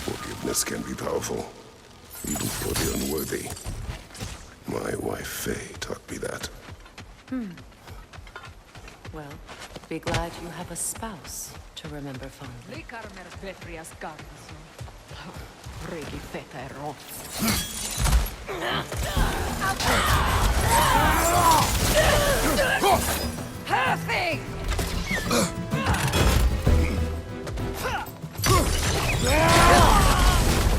Forgiveness can be powerful, even for the unworthy. My wife Faye taught me that. Well, be glad you have a spouse to remember fondly.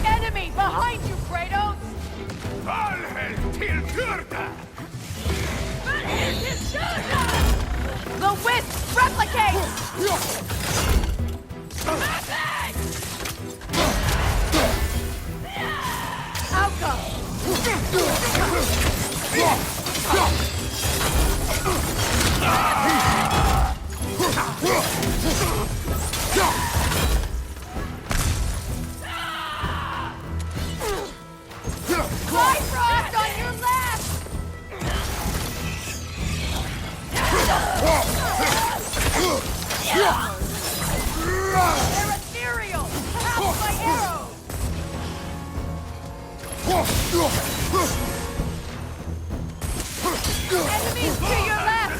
Enemy behind you, Kratos! The wisp replicates! Outcome! Bifrost on your left! They're ethereal! Half my arrows! Enemies to your left!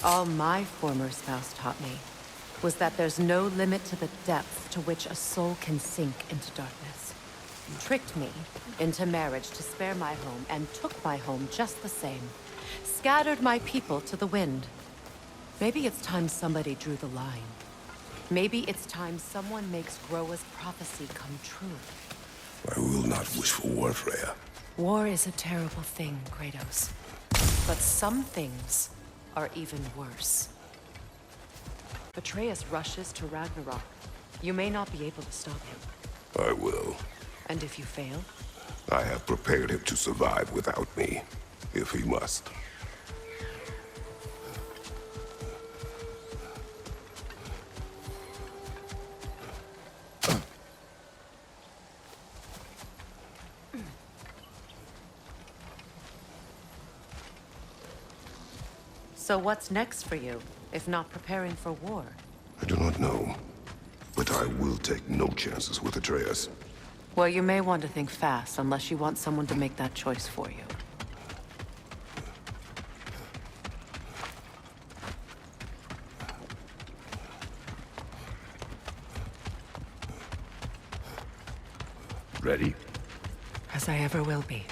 All my former spouse taught me was that there's no limit to the depth to which a soul can sink into darkness. Tricked me into marriage to spare my home and took my home just the same. Scattered my people to the wind. Maybe it's time somebody drew the line. Maybe it's time someone makes Groa's prophecy come true. I will not wish for war, Freya. War is a terrible thing, Kratos. But some things are even worse. Atreus rushes to Ragnarok. You may not be able to stop him. I will. And if you fail? I have prepared him to survive without me, if he must. So what's next for you, if not preparing for war? I do not know, but I will take no chances with Atreus. Well, you may want to think fast, unless you want someone to make that choice for you. Ready? As I ever will be.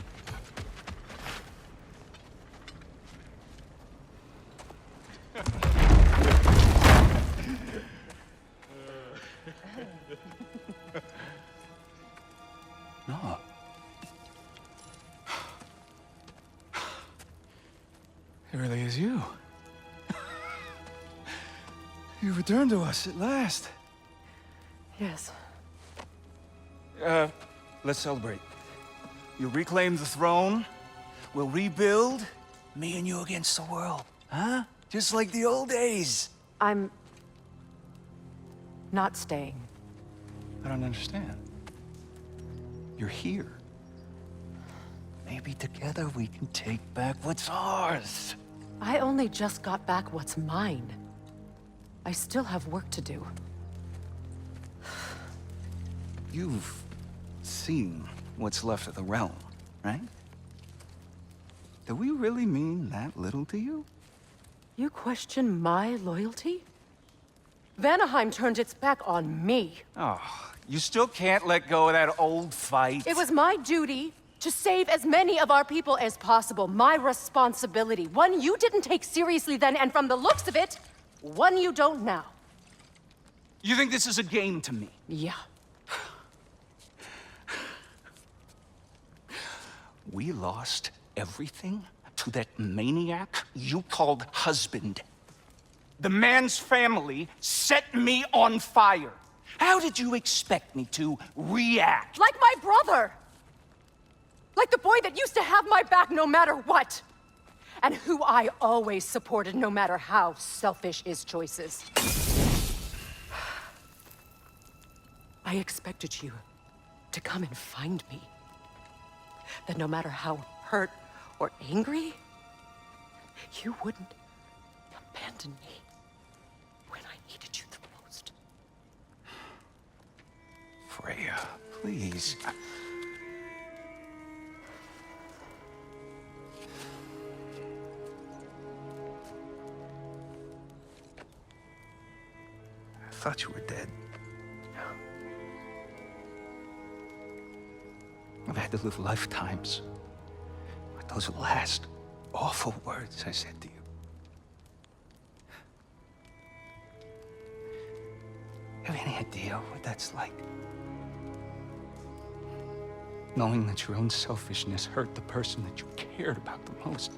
No. It really is you. You returned to us at last. Yes. Let's celebrate. You reclaim the throne. We'll rebuild. Me and you against the world. Huh? Just like the old days. I'm not staying. I don't understand. You're here. Maybe together we can take back what's ours. I only just got back what's mine. I still have work to do. You've seen what's left of the realm, right? Do we really mean that little to you? You question my loyalty? Vanaheim turned its back on me. Oh, You still can't let go of that old fight? It was my duty to save as many of our people as possible. My responsibility. One you didn't take seriously then, and from the looks of it, one you don't now. You think this is a game to me? Yeah. We lost everything to that maniac you called husband. The man's family set me on fire. How did you expect me to react? Like my brother! Like the boy that used to have my back no matter what! And who I always supported no matter how selfish his choices. I expected you to come and find me. That no matter how hurt or angry, you wouldn't abandon me when I needed you the most. Freya, please. I thought you were dead. I've had to live lifetimes with those last awful words I said to you. Have any idea what that's like? Knowing that your own selfishness hurt the person that you cared about the most.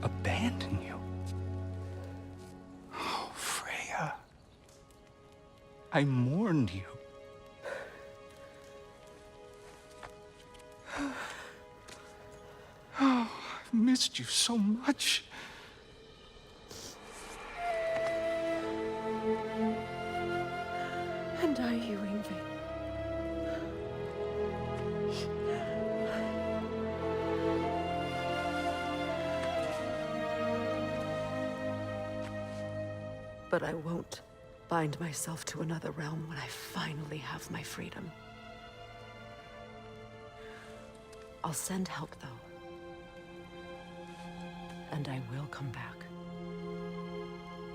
Abandon you. Oh, Freya. I mourned you. Oh, I've missed you so much. And are you, Ingrid? But I won't bind myself to another realm when I finally have my freedom. I'll send help, though. And I will come back.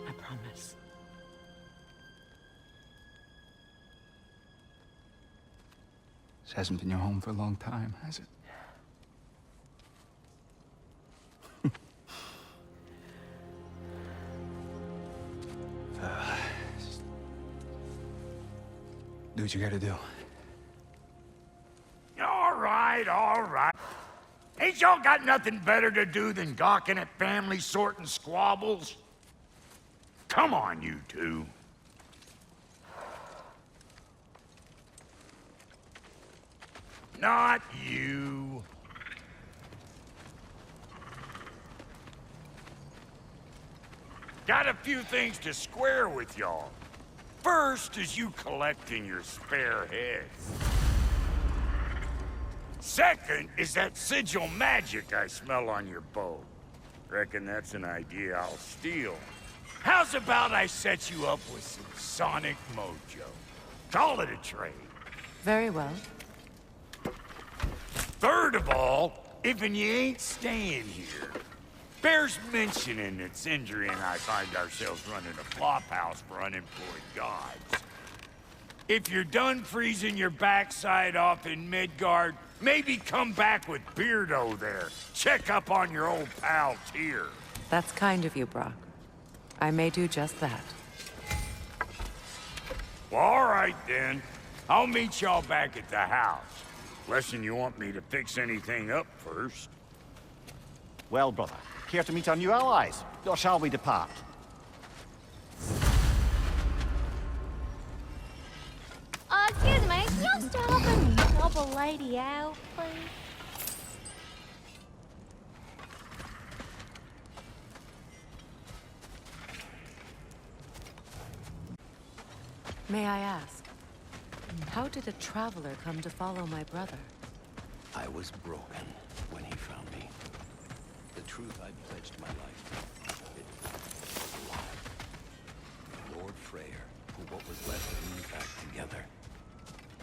I promise. This hasn't been your home for a long time, has it? Do what you gotta do. All right. Ain't y'all got nothing better to do than gawking at family sorting squabbles? Come on, you two. Not you. Got a few things to square with y'all. First is you collecting your spare heads. Second is that sigil magic I smell on your bow. Reckon that's an idea I'll steal. How's about I set you up with some sonic mojo? Call it a trade. Very well. Third of all, if you ain't staying here, bears mentioning that Sindri and I find ourselves running a flop house for unemployed gods. If you're done freezing your backside off in Midgard, maybe come back with Beardo there. Check up on your old pal Tyr. That's kind of you, Brock. I may do just that. Well, all right then. I'll meet y'all back at the house. Lesson you want me to fix anything up first. Well, brother, care to meet our new allies? Or shall we depart? Excuse me, can you stop and help a lady out, please? May I ask, how did a traveler come to follow my brother? I was broken when he found me. The truth I pledged my life. It was a lie. Lord Freyr put what was left of me back together.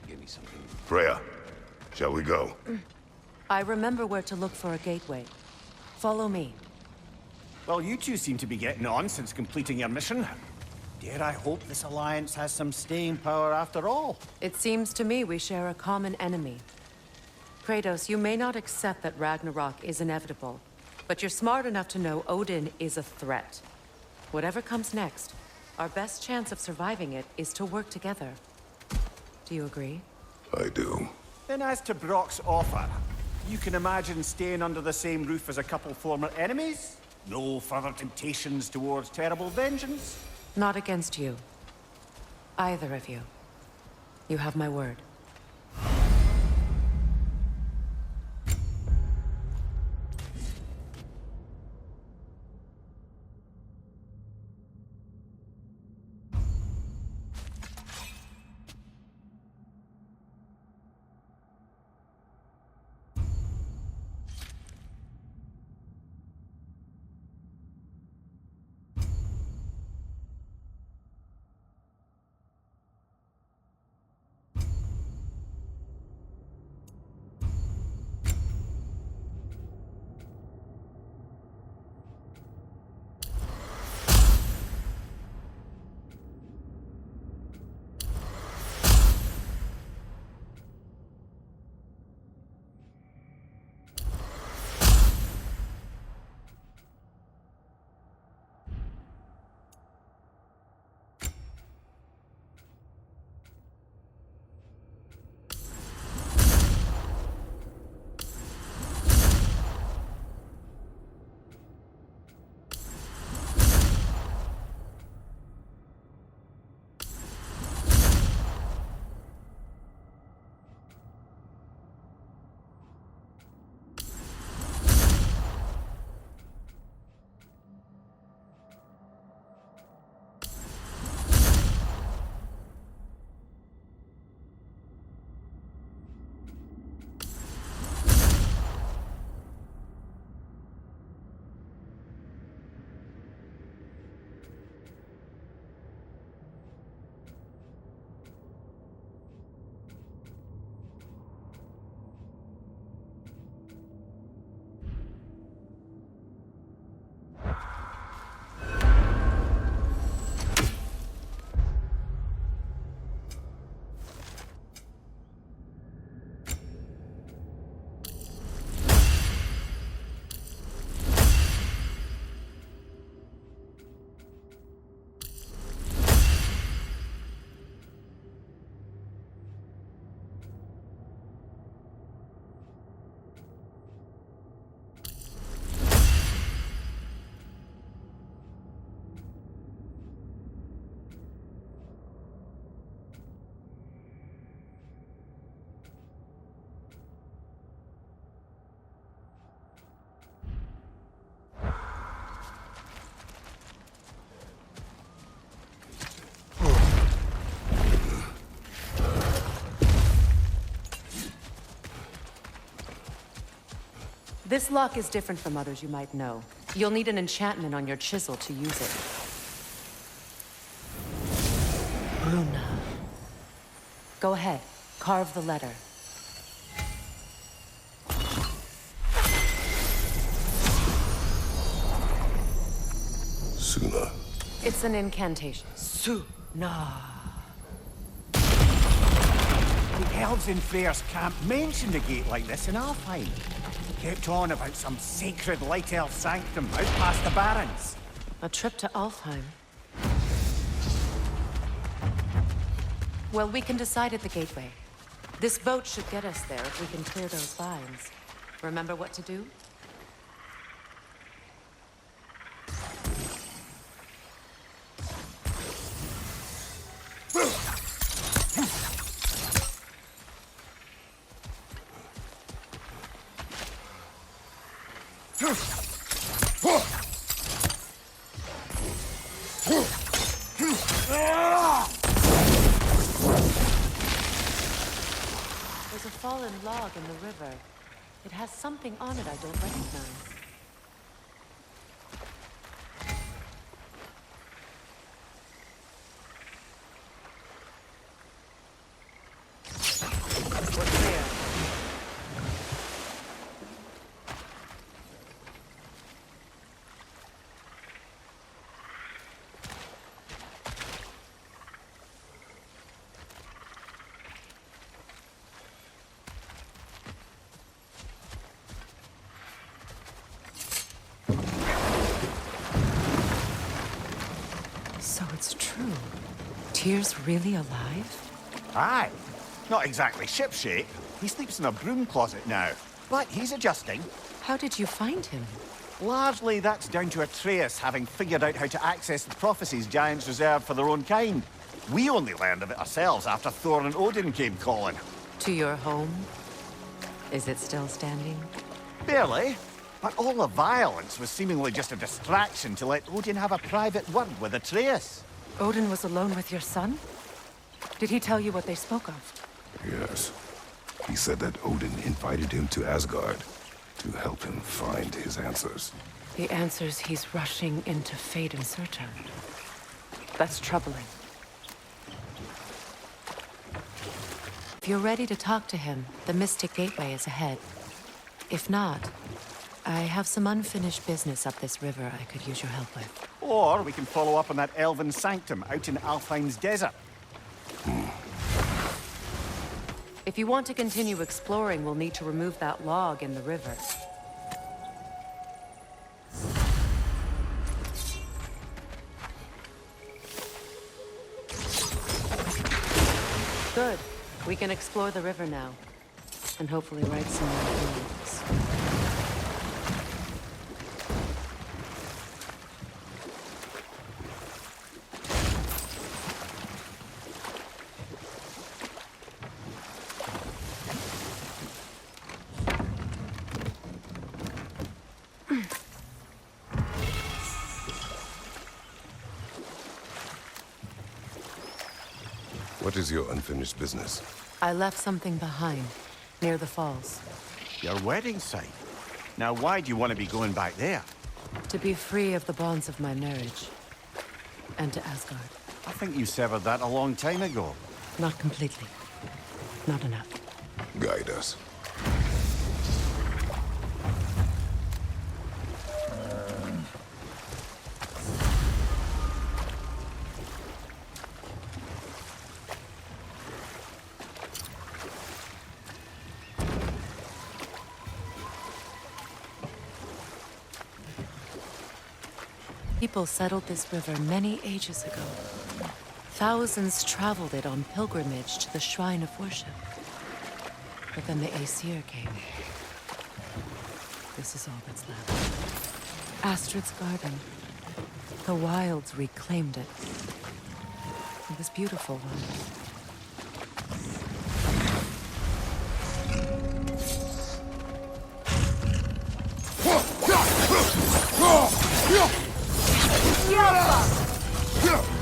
Give me something. Freya, shall we go? I remember where to look for a gateway. Follow me. Well, you two seem to be getting on since completing your mission. Dare I hope this alliance has some staying power after all? It seems to me we share a common enemy. Kratos, you may not accept that Ragnarok is inevitable, but you're smart enough to know Odin is a threat. Whatever comes next, our best chance of surviving it is to work together. Do you agree? I do. Then as to Brock's offer, you can imagine staying under the same roof as a couple former enemies? No further temptations towards terrible vengeance? Not against you. Either of you. You have my word. This lock is different from others you might know. You'll need an enchantment on your chisel to use it. Runa. Go ahead. Carve the letter. Suna. It's an incantation. Suna. The elves in Freyr's camp mentioned a gate like this in Alfheim. Kept on about some sacred light elf sanctum out past the Barrens. A trip to Alfheim. Well, we can decide at the gateway. This boat should get us there if we can clear those vines. Remember what to do? There's a fallen log in the river. It has something on it I don't recognize. We're clear. So it's true. Tyr's really alive? Aye. Not exactly shipshape. He sleeps in a broom closet now. But he's adjusting. How did you find him? Largely, that's down to Atreus having figured out how to access the prophecies giants reserve for their own kind. We only learned of it ourselves after Thor and Odin came calling. To your home? Is it still standing? Barely. But all the violence was seemingly just a distraction to let Odin have a private word with Atreus. Odin was alone with your son? Did he tell you what they spoke of? Yes. He said that Odin invited him to Asgard to help him find his answers. The answers he's rushing into fate in search of. That's troubling. If you're ready to talk to him, the Mystic Gateway is ahead. If not, I have some unfinished business up this river I could use your help with. Or we can follow up on that elven sanctum out in Alfheim's desert. If you want to continue exploring, we'll need to remove that log in the river. Good. We can explore the river now. And hopefully write some more poems. What is your unfinished business? I left something behind, near the falls. Your wedding site. Now, why do you want to be going back there? To be free of the bonds of my marriage. And to Asgard. I think you severed that a long time ago. Not completely. Not enough. Guide us. People settled this river many ages ago. Thousands traveled it on pilgrimage to the shrine of worship. But then the Aesir came. This is all that's left. Astrid's garden. The wilds reclaimed it. It was beautiful once.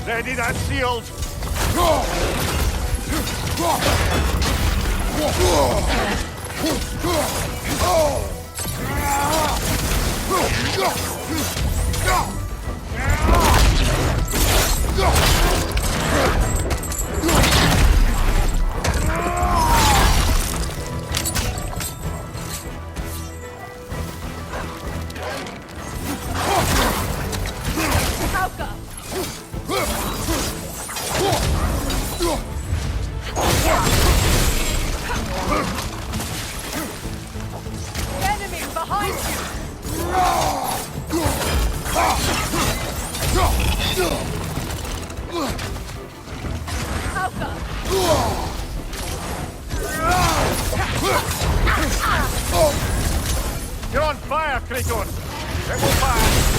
Ready that shield! You're on fire, Kratos! It will fire!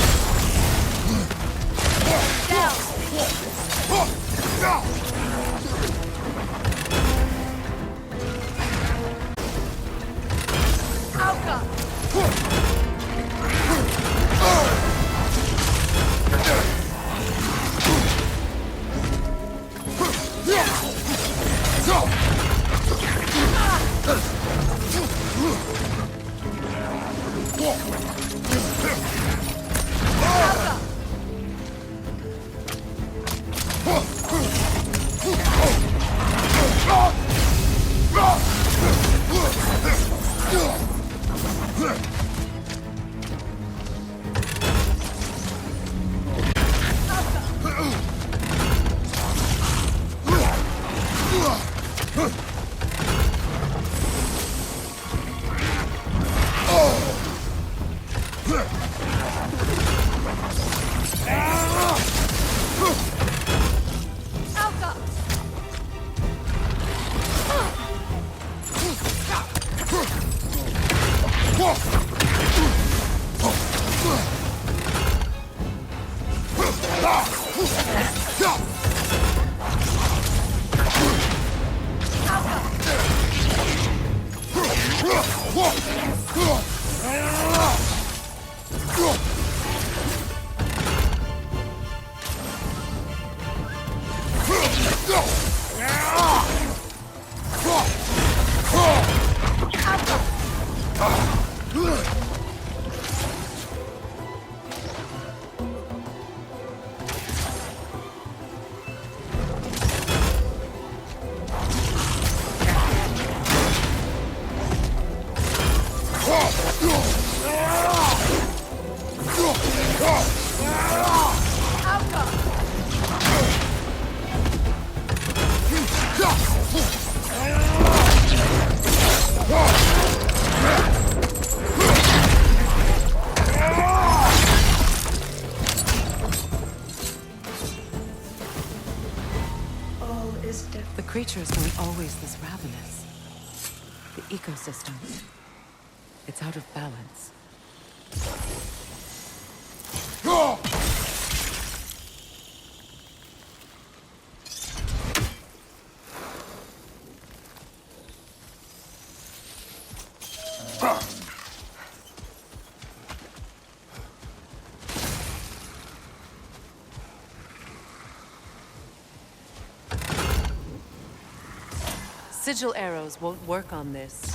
The creatures weren't always this ravenous. The ecosystem, it's out of balance. Sigil arrows won't work on this.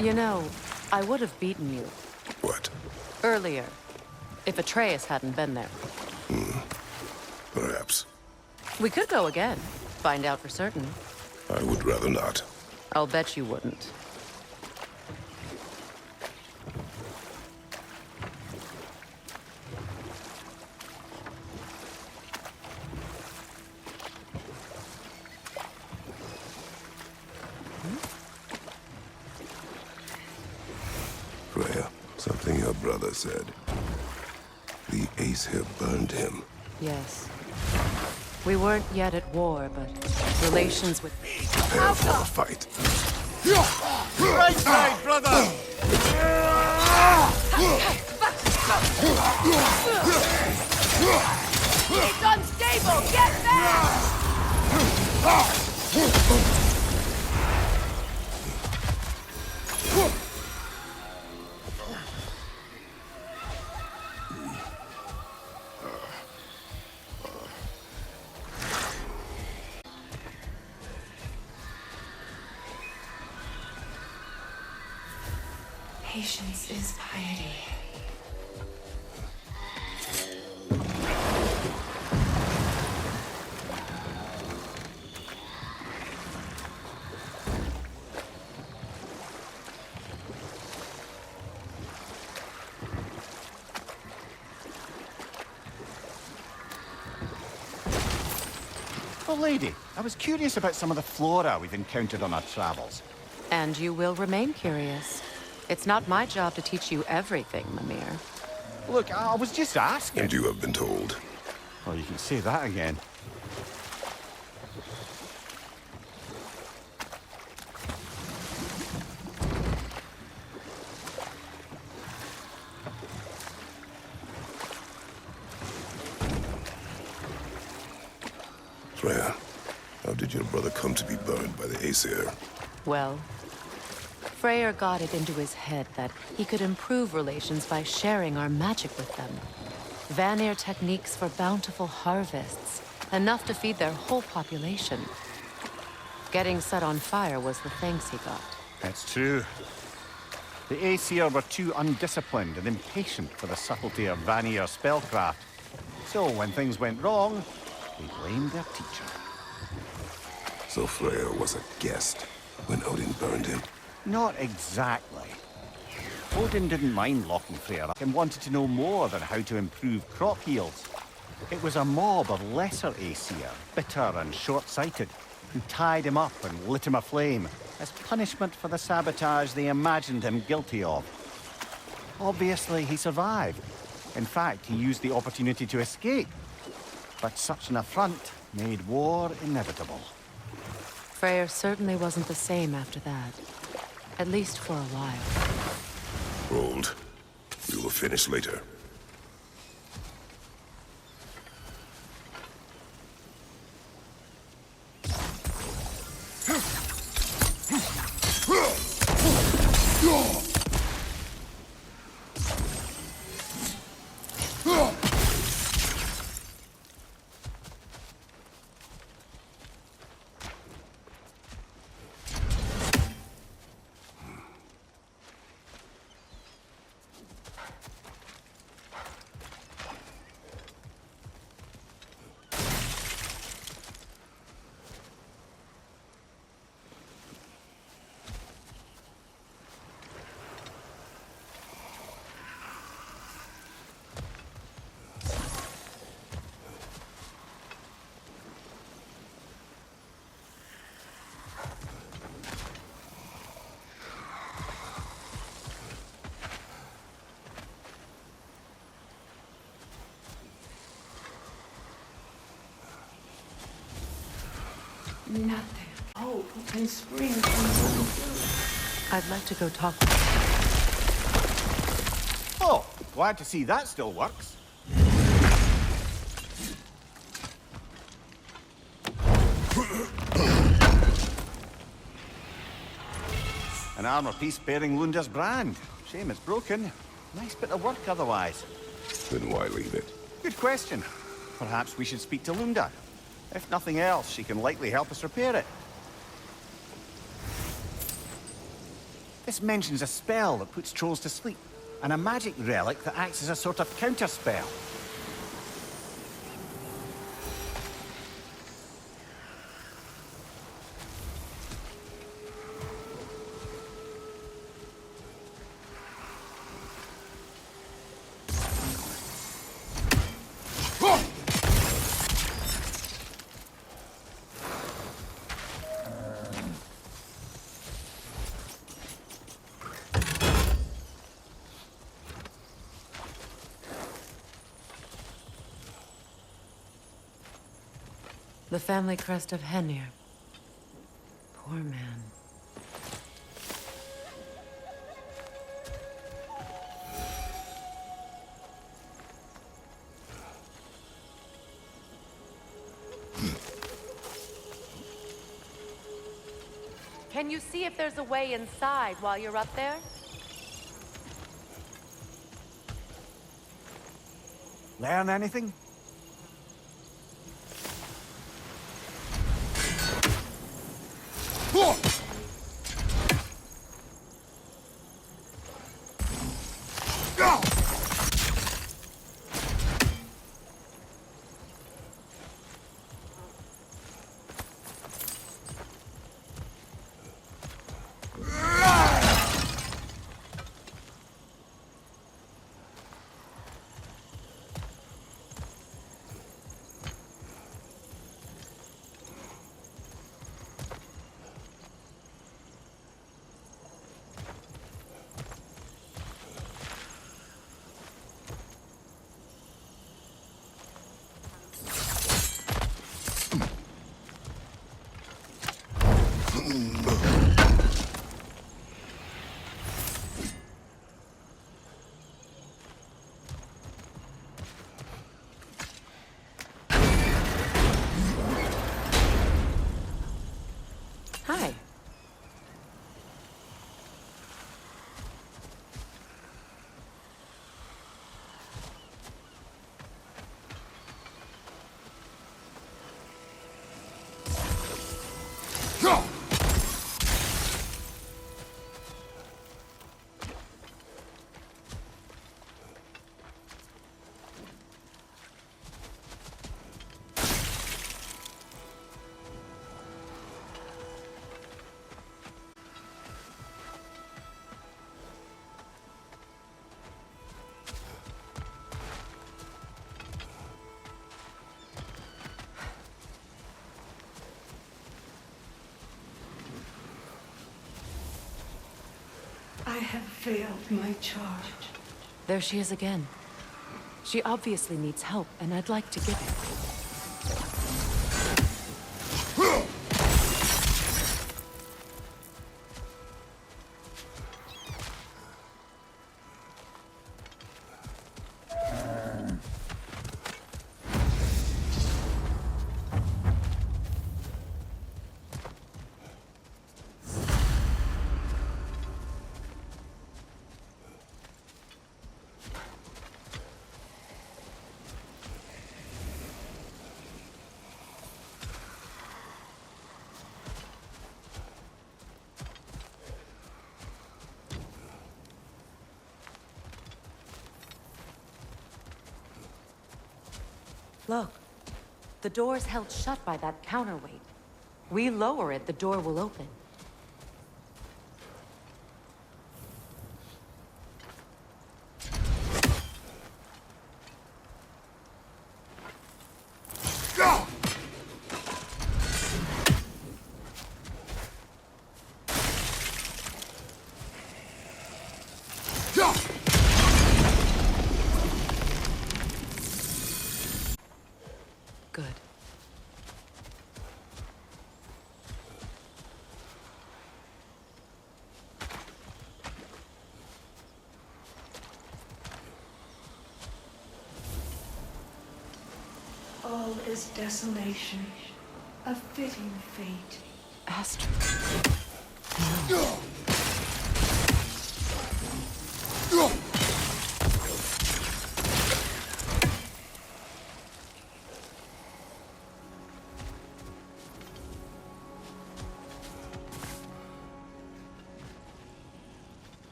You know, I would have beaten you. What? Earlier, if Atreus hadn't been there. Perhaps. We could go again, find out for certain. I would rather not. I'll bet you wouldn't. Freya, something your brother said. The Aesir burned him. Yes. We weren't yet at war, but relations with... Prepare for a fight. Right side, brother! It's unstable! Get back! Patience is piety. Oh, lady, I was curious about some of the flora we've encountered on our travels. And you will remain curious. It's not my job to teach you everything, Mimir. Look, I was just asking. And you have been told. Well, you can say that again. Freya, how did your brother come to be burned by the Aesir? Well, Freyr got it into his head that he could improve relations by sharing our magic with them. Vanir techniques for bountiful harvests, Enough to feed their whole population. Getting set on fire was the thanks he got. That's true. The Aesir were too undisciplined and impatient for the subtlety of Vanir spellcraft. So when things went wrong, they blamed their teacher. So Freyr was a guest when Odin burned him? Not exactly. Odin didn't mind locking Freyr up and wanted to know more than how to improve crop yields. It was a mob of lesser Aesir, bitter and short-sighted, who tied him up and lit him aflame as punishment for the sabotage they imagined him guilty of. Obviously, he survived. In fact, he used the opportunity to escape. But such an affront made war inevitable. Freyr certainly wasn't the same after that. At least for a while. Hold. We will finish later. Nothing. Hope and spring from I'd like to go talk. Oh, glad to see that still works. An armor piece bearing Lunda's brand. Shame it's broken. Nice bit of work otherwise. Then why leave it? Good question. Perhaps we should speak to Lunda. If nothing else, she can likely help us repair it. This mentions a spell that puts trolls to sleep, and a magic relic that acts as a sort of counterspell. The family crest of Henir. Poor man. Can you see if there's a way inside while you're up there? Learn anything? have failed my charge. There she is again. She obviously needs help, and I'd like to give it. Look, the door's held shut by that counterweight. We lower it, the door will open. Good. All is desolation, a fitting fate. Astrid. No.